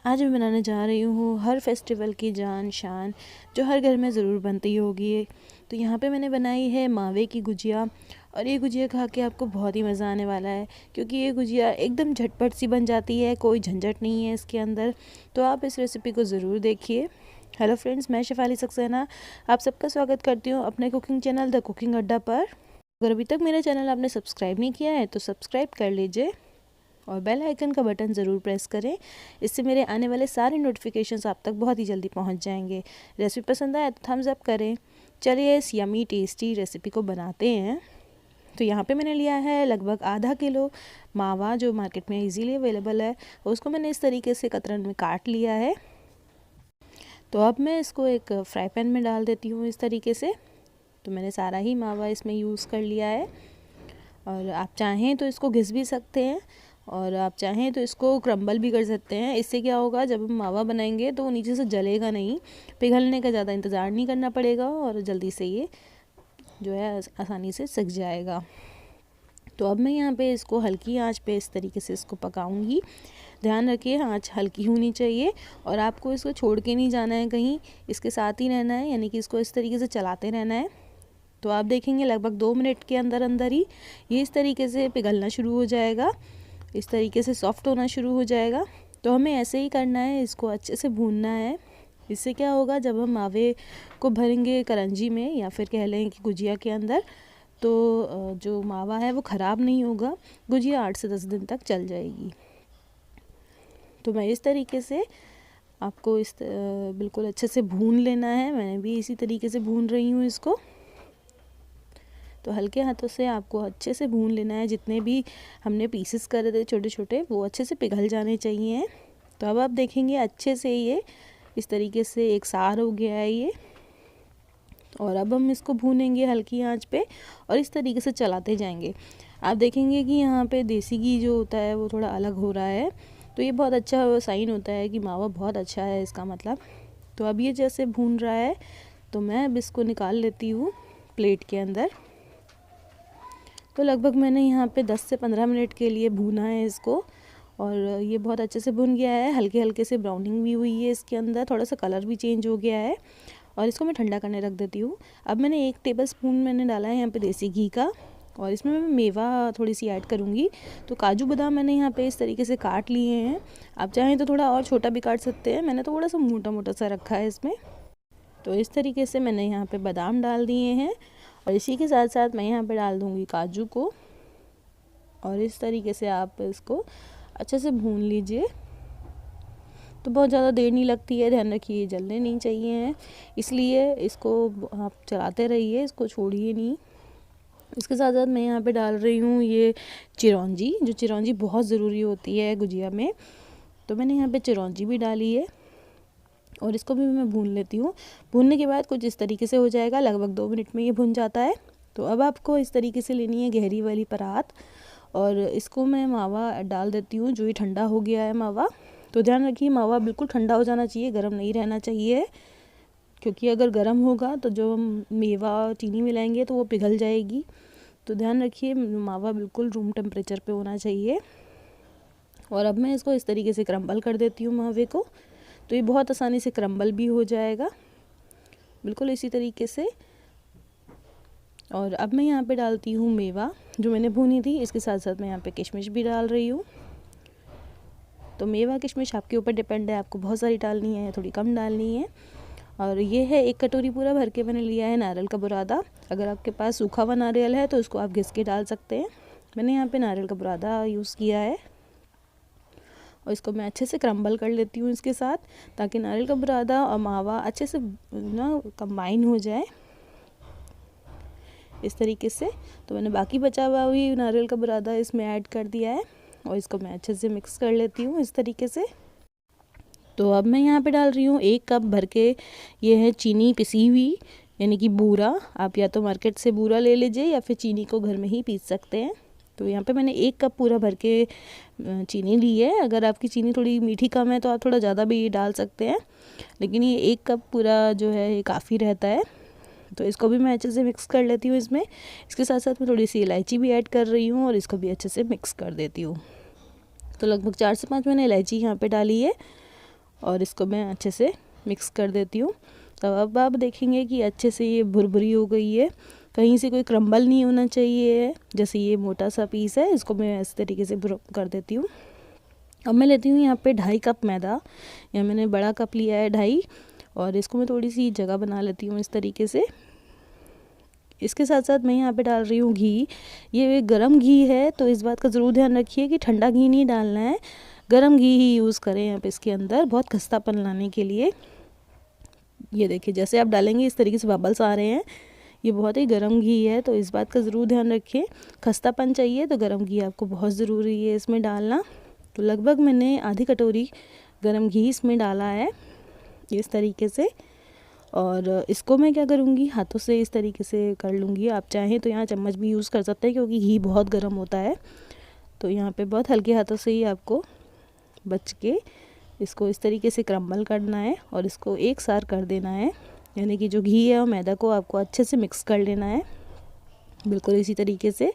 आज मैं बनाने जा रही हूँ हर फेस्टिवल की जान शान, जो हर घर में ज़रूर बनती होगी। तो यहाँ पे मैंने बनाई है मावे की गुजिया, और ये गुजिया खा के आपको बहुत ही मज़ा आने वाला है, क्योंकि ये गुजिया एकदम झटपट सी बन जाती है, कोई झंझट नहीं है इसके अंदर। तो आप इस रेसिपी को ज़रूर देखिए। हेलो फ्रेंड्स, मैं शेफाली सक्सेना आप सबका स्वागत करती हूँ अपने कुकिंग चैनल द कुकिंग अड्डा पर। अगर अभी तक मेरा चैनल आपने सब्सक्राइब नहीं किया है तो सब्सक्राइब कर लीजिए और बेल आइकन का बटन ज़रूर प्रेस करें। इससे मेरे आने वाले सारे नोटिफिकेशंस आप तक बहुत ही जल्दी पहुंच जाएंगे। रेसिपी पसंद आए तो थम्स अप करें। चलिए इस यमी टेस्टी रेसिपी को बनाते हैं। तो यहाँ पे मैंने लिया है लगभग आधा किलो मावा, जो मार्केट में इजीली अवेलेबल है। उसको मैंने इस तरीके से कतरन में काट लिया है। तो अब मैं इसको एक फ्राई पैन में डाल देती हूँ इस तरीके से। तो मैंने सारा ही मावा इसमें यूज़ कर लिया है, और आप चाहें तो इसको घिस भी सकते हैं, और आप चाहें तो इसको क्रम्बल भी कर सकते हैं। इससे क्या होगा, जब हम मावा बनाएंगे तो वो नीचे से जलेगा नहीं, पिघलने का ज़्यादा इंतज़ार नहीं करना पड़ेगा, और जल्दी से ये जो है आसानी से सिक जाएगा। तो अब मैं यहाँ पे इसको हल्की आंच पे इस तरीके से इसको पकाऊंगी। ध्यान रखिए आंच हल्की होनी चाहिए, और आपको इसको छोड़ के नहीं जाना है कहीं, इसके साथ ही रहना है, यानी कि इसको इस तरीके से चलाते रहना है। तो आप देखेंगे लगभग 2 मिनट के अंदर अंदर ही ये इस तरीके से पिघलना शुरू हो जाएगा, इस तरीके से सॉफ्ट होना शुरू हो जाएगा। तो हमें ऐसे ही करना है, इसको अच्छे से भूनना है। इससे क्या होगा, जब हम मावे को भरेंगे करंजी में या फिर कह लें कि गुजिया के अंदर, तो जो मावा है वो ख़राब नहीं होगा, गुजिया 8 से 10 दिन तक चल जाएगी। तो मैं इस तरीके से आपको बिल्कुल अच्छे से भून लेना है। मैंने भी इसी तरीके से भून रही हूँ इसको। तो हल्के हाथों से आपको अच्छे से भून लेना है। जितने भी हमने पीसेस करे थे छोटे छोटे, वो अच्छे से पिघल जाने चाहिए। तो अब आप देखेंगे अच्छे से ये इस तरीके से एक सार हो गया है ये। और अब हम इसको भूनेंगे हल्की आंच पे, और इस तरीके से चलाते जाएंगे। आप देखेंगे कि यहाँ पे देसी घी जो होता है वो थोड़ा अलग हो रहा है, तो ये बहुत अच्छा साइन होता है कि मावा बहुत अच्छा है, इसका मतलब। तो अब ये जैसे भून रहा है, तो मैं अब इसको निकाल लेती हूँ प्लेट के अंदर। तो लगभग मैंने यहाँ पे 10 से 15 मिनट के लिए भूना है इसको, और ये बहुत अच्छे से भुन गया है। हल्के हल्के से ब्राउनिंग भी हुई है इसके अंदर, थोड़ा सा कलर भी चेंज हो गया है। और इसको मैं ठंडा करने रख देती हूँ। अब मैंने 1 टेबलस्पून मैंने डाला है यहाँ पे देसी घी का, और इसमें मैं मेवा थोड़ी सी ऐड करूँगी। तो काजू बादाम मैंने यहाँ पे इस तरीके से काट लिए हैं। आप चाहें तो थोड़ा और छोटा भी काट सकते हैं, मैंने तो थोड़ा सा मोटा मोटा सा रखा है इसमें। तो इस तरीके से मैंने यहाँ पे बादाम डाल दिए हैं, और इसी के साथ साथ मैं यहाँ पे डाल दूँगी काजू को। और इस तरीके से आप इसको अच्छे से भून लीजिए। तो बहुत ज़्यादा देर नहीं लगती है, ध्यान रखिए जलने नहीं चाहिए हैं, इसलिए इसको आप चलाते रहिए, इसको छोड़िए नहीं। इसके साथ साथ मैं यहाँ पे डाल रही हूँ ये चिरौंजी, जो चिरौंजी बहुत ज़रूरी होती है गुजिया में। तो मैंने यहाँ पे चिरौंजी भी डाली है, और इसको भी मैं भून लेती हूँ। भूनने के बाद कुछ इस तरीके से हो जाएगा, लगभग 2 मिनट में ये भुन जाता है। तो अब आपको इस तरीके से लेनी है गहरी वाली परात, और इसको मैं मावा डाल देती हूँ, जो ये ठंडा हो गया है मावा। तो ध्यान रखिए मावा बिल्कुल ठंडा हो जाना चाहिए, गर्म नहीं रहना चाहिए, क्योंकि अगर गर्म होगा तो जो हम मेवा चीनी मिलाएंगे तो वो पिघल जाएगी। तो ध्यान रखिए मावा बिल्कुल रूम टेम्परेचर पे होना चाहिए। और अब मैं इसको इस तरीके से क्रम्बल कर देती हूँ मावे को, तो ये बहुत आसानी से क्रम्बल भी हो जाएगा, बिल्कुल इसी तरीके से। और अब मैं यहाँ पे डालती हूँ मेवा जो मैंने भूनी थी, इसके साथ साथ मैं यहाँ पे किशमिश भी डाल रही हूँ। तो मेवा किशमिश आपके ऊपर डिपेंड है, आपको बहुत सारी डालनी है या थोड़ी कम डालनी है। और ये है 1 कटोरी पूरा भर के मैंने लिया है नारियल का बुरादा। अगर आपके पास सूखा हुआ नारियल है तो उसको आप घिस के डाल सकते हैं। मैंने यहाँ पे नारियल का बुरादा यूज़ किया है, और इसको मैं अच्छे से क्रम्बल कर लेती हूँ इसके साथ, ताकि नारियल का बुरादा और मावा अच्छे से ना कंबाइन हो जाए इस तरीके से। तो मैंने बाकी बचा हुआ भी नारियल का बुरादा इसमें ऐड कर दिया है, और इसको मैं अच्छे से मिक्स कर लेती हूँ इस तरीके से। तो अब मैं यहाँ पे डाल रही हूँ 1 कप भर के, ये है चीनी पिसी हुई, यानी कि बूरा। आप या तो मार्केट से बूरा ले लीजिए या फिर चीनी को घर में ही पीस सकते हैं। तो यहाँ पे मैंने 1 कप पूरा भर के चीनी ली है। अगर आपकी चीनी थोड़ी मीठी कम है तो आप थोड़ा ज़्यादा भी डाल सकते हैं, लेकिन ये 1 कप पूरा जो है ये काफ़ी रहता है। तो इसको भी मैं अच्छे से मिक्स कर लेती हूँ इसमें। इसके साथ साथ मैं थोड़ी सी इलायची भी ऐड कर रही हूँ, और इसको भी अच्छे से मिक्स कर देती हूँ। तो लगभग 4 से 5 मैंने इलायची यहाँ पे डाली है, और इसको मैं अच्छे से मिक्स कर देती हूँ। तो अब आप देखेंगे कि अच्छे से ये भुरभुरी हो गई है, कहीं से कोई क्रम्बल नहीं होना चाहिए। जैसे ये मोटा सा पीस है, इसको मैं इस तरीके से कर देती हूँ। अब मैं लेती हूँ यहाँ पे 2.5 कप मैदा, या मैंने बड़ा कप लिया है 2.5, और इसको मैं थोड़ी सी जगह बना लेती हूँ इस तरीके से। इसके साथ साथ मैं यहाँ पे डाल रही हूँ घी। ये गरम घी है, तो इस बात का ज़रूर ध्यान रखिए कि ठंडा घी नहीं डालना है, गरम घी ही यूज़ करें यहाँ पे इसके अंदर, बहुत खस्तापन लाने के लिए। ये देखिए जैसे आप डालेंगे इस तरीके से बबल्स आ रहे हैं, ये बहुत ही गर्म घी है, तो इस बात का ज़रूर ध्यान रखें। खस्तापन चाहिए तो गर्म घी आपको बहुत ज़रूरी है इसमें डालना। तो लगभग मैंने आधी कटोरी गर्म घी इसमें डाला है इस तरीके से। और इसको मैं क्या करूँगी, हाथों से इस तरीके से कर लूँगी। आप चाहें तो यहाँ चम्मच भी यूज़ कर सकते हैं, क्योंकि घी बहुत गर्म होता है। तो यहाँ पे बहुत हल्के हाथों से ही आपको बच के इसको इस तरीके से क्रम्बल करना है और इसको एक साथ कर देना है। यानी कि जो घी है और मैदा को आपको अच्छे से मिक्स कर लेना है, बिल्कुल इसी तरीके से।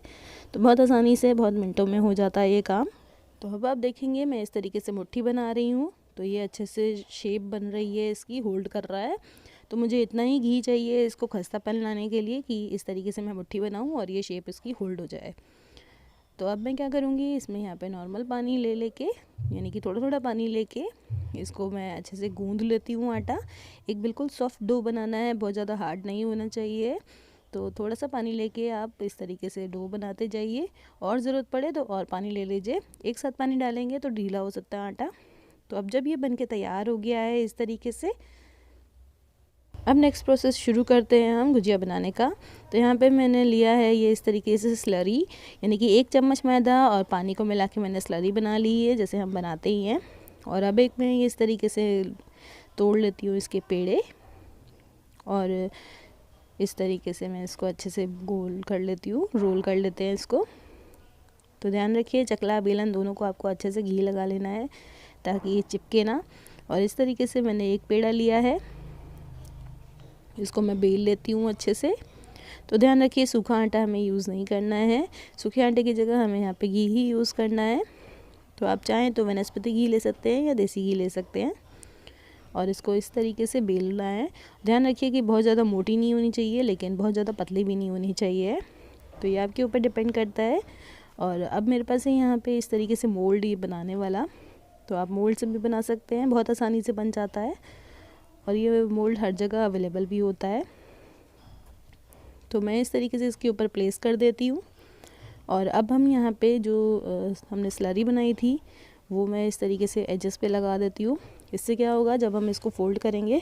तो बहुत आसानी से, बहुत मिनटों में हो जाता है ये काम। तो अब आप देखेंगे मैं इस तरीके से मुट्ठी बना रही हूँ, तो ये अच्छे से शेप बन रही है, इसकी होल्ड कर रहा है। तो मुझे इतना ही घी चाहिए इसको खस्तापन लाने के लिए, कि इस तरीके से मैं मुट्ठी बनाऊँ और ये शेप इसकी होल्ड हो जाए। तो अब मैं क्या करूँगी, इसमें यहाँ पे नॉर्मल पानी ले लेके, यानी कि थोड़ा थोड़ा पानी लेके इसको मैं अच्छे से गूंद लेती हूँ आटा। एक बिल्कुल सॉफ्ट डो बनाना है, बहुत ज़्यादा हार्ड नहीं होना चाहिए। तो थोड़ा सा पानी लेके आप इस तरीके से डो बनाते जाइए, और ज़रूरत पड़े तो और पानी ले लीजिए। एक साथ पानी डालेंगे तो ढीला हो सकता है आटा। तो अब जब ये बनके तैयार हो गया है इस तरीके से, अब नेक्स्ट प्रोसेस शुरू करते हैं हम गुजिया बनाने का। तो यहाँ पे मैंने लिया है ये इस तरीके से स्लरी, यानी कि 1 चम्मच मैदा और पानी को मिला के मैंने स्लरी बना ली है, जैसे हम बनाते ही हैं। और अब एक मैं ये इस तरीके से तोड़ लेती हूँ इसके पेड़े, और इस तरीके से मैं इसको अच्छे से गोल कर लेती हूँ, रोल कर लेते हैं इसको। तो ध्यान रखिए चकला बेलन दोनों को आपको अच्छे से घी लगा लेना है, ताकि ये चिपके ना। और इस तरीके से मैंने एक पेड़ा लिया है, इसको मैं बेल लेती हूँ अच्छे से। तो ध्यान रखिए सूखा आटा हमें यूज़ नहीं करना है, सूखे आटे की जगह हमें यहाँ पे घी ही यूज़ करना है। तो आप चाहें तो वनस्पति घी ले सकते हैं या देसी घी ले सकते हैं, और इसको इस तरीके से बेलना है। ध्यान रखिए कि बहुत ज़्यादा मोटी नहीं होनी चाहिए, लेकिन बहुत ज़्यादा पतली भी नहीं होनी चाहिए। तो ये आपके ऊपर डिपेंड करता है। और अब मेरे पास है यहाँ पे इस तरीके से मोल्ड ये बनाने वाला, तो आप मोल्ड से भी बना सकते हैं, बहुत आसानी से बन जाता है, और ये मोल्ड हर जगह अवेलेबल भी होता है। तो मैं इस तरीके से इसके ऊपर प्लेस कर देती हूँ। और अब हम यहाँ पे जो हमने स्लरी बनाई थी वो मैं इस तरीके से एजेस पे लगा देती हूँ। इससे क्या होगा, जब हम इसको फोल्ड करेंगे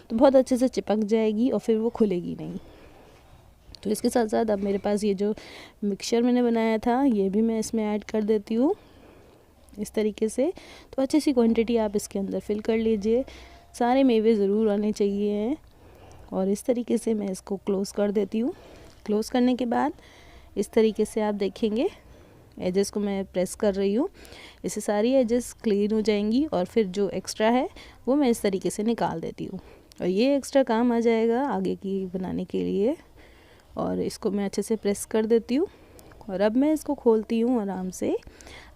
तो बहुत अच्छे से चिपक जाएगी और फिर वो खुलेगी नहीं। तो इसके साथ साथ अब मेरे पास ये जो मिक्सचर मैंने बनाया था ये भी मैं इसमें ऐड कर देती हूँ इस तरीके से। तो अच्छी सी क्वांटिटी आप इसके अंदर फिल कर लीजिए, सारे मेवे ज़रूर आने चाहिए। और इस तरीके से मैं इसको क्लोज़ कर देती हूँ। क्लोज़ करने के बाद इस तरीके से आप देखेंगे एजेस को मैं प्रेस कर रही हूँ, इससे सारी एजेस क्लीन हो जाएंगी, और फिर जो एक्स्ट्रा है वो मैं इस तरीके से निकाल देती हूँ, और ये एक्स्ट्रा काम आ जाएगा आगे की बनाने के लिए। और इसको मैं अच्छे से प्रेस कर देती हूँ, और अब मैं इसको खोलती हूँ आराम से।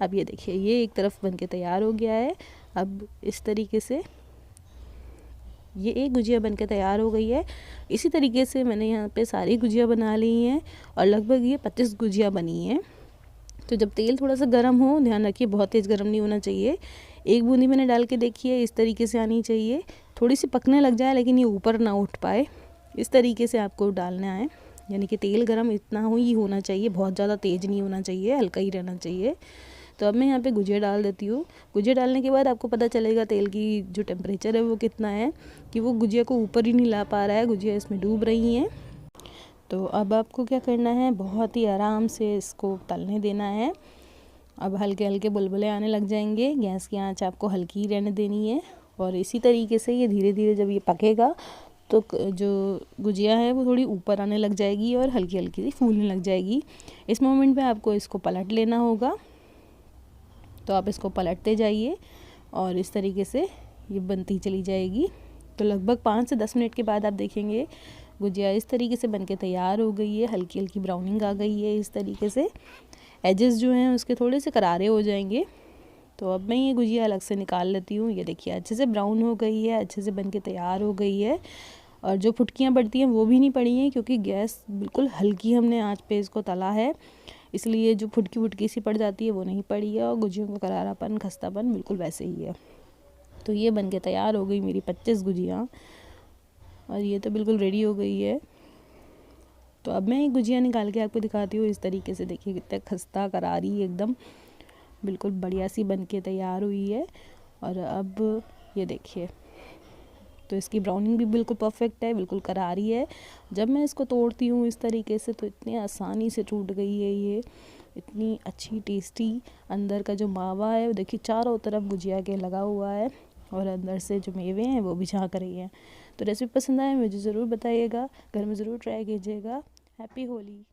अब ये देखिए ये एक तरफ बनके तैयार हो गया है। अब इस तरीके से ये एक गुजिया बनके तैयार हो गई है। इसी तरीके से मैंने यहाँ पे सारी गुजिया बना ली हैं, और लगभग ये 25 गुजिया बनी हैं। तो जब तेल थोड़ा सा गर्म हो, ध्यान रखिए बहुत तेज़ गर्म नहीं होना चाहिए, एक बूंदी मैंने डाल के देखी है, इस तरीके से आनी चाहिए। थोड़ी सी पकने लग जाए लेकिन ये ऊपर ना उठ पाए, इस तरीके से आपको डालना है। यानी कि तेल गर्म इतना ही होना चाहिए, बहुत ज़्यादा तेज़ नहीं होना चाहिए, हल्का ही रहना चाहिए। तो अब मैं यहाँ पे गुजिया डाल देती हूँ। गुजिया डालने के बाद आपको पता चलेगा तेल की जो टेम्परेचर है वो कितना है, कि वो गुजिया को ऊपर ही नहीं ला पा रहा है, गुजिया इसमें डूब रही हैं। तो अब आपको क्या करना है, बहुत ही आराम से इसको तलने देना है। अब हल्के हल्के बुलबुले आने लग जाएंगे, गैस की आंच आपको हल्की ही रहने देनी है। और इसी तरीके से ये धीरे धीरे जब ये पकेगा तो जो गुजिया है वो थोड़ी ऊपर आने लग जाएगी और हल्की हल्की सी फूलने लग जाएगी। इस मोमेंट पे आपको इसको पलट लेना होगा। तो आप इसको पलटते जाइए और इस तरीके से ये बनती चली जाएगी। तो लगभग 5 से 10 मिनट के बाद आप देखेंगे गुजिया इस तरीके से बनके तैयार हो गई है, हल्की हल्की ब्राउनिंग आ गई है। इस तरीके से एजेस जो हैं उसके थोड़े से करारे हो जाएंगे। तो अब मैं ये गुजिया अलग से निकाल लेती हूँ। ये देखिए अच्छे से ब्राउन हो गई है, अच्छे से बन के तैयार हो गई है। और जो फुटकियाँ पड़ती हैं वो भी नहीं पड़ी हैं, क्योंकि गैस बिल्कुल हल्की हमने आंच पे इसको तला है, इसलिए जो फुटकी फुटकी सी पड़ जाती है वो नहीं पड़ी है। और गुजियों का करारापन, खस्तापन बिल्कुल वैसे ही है। तो ये बन के तैयार हो गई मेरी 25 गुजिया, और ये तो बिल्कुल रेडी हो गई है। तो अब मैं ये गुजिया निकाल के आपको दिखाती हूँ। इस तरीके से देखिए कितना खस्ता करारी एकदम बिल्कुल बढ़िया सी बन के तैयार हुई है। और अब ये देखिए, तो इसकी ब्राउनिंग भी बिल्कुल परफेक्ट है, बिल्कुल करारी है। जब मैं इसको तोड़ती हूँ इस तरीके से तो इतनी आसानी से टूट गई है ये, इतनी अच्छी टेस्टी। अंदर का जो मावा है वो देखिए चारों तरफ गुजिया के लगा हुआ है, और अंदर से जो मेवे हैं वो भी झाँक रही हैं। तो रेसिपी पसंद आए मुझे ज़रूर बताइएगा, घर में ज़रूर ट्राई कीजिएगा। हैप्पी होली।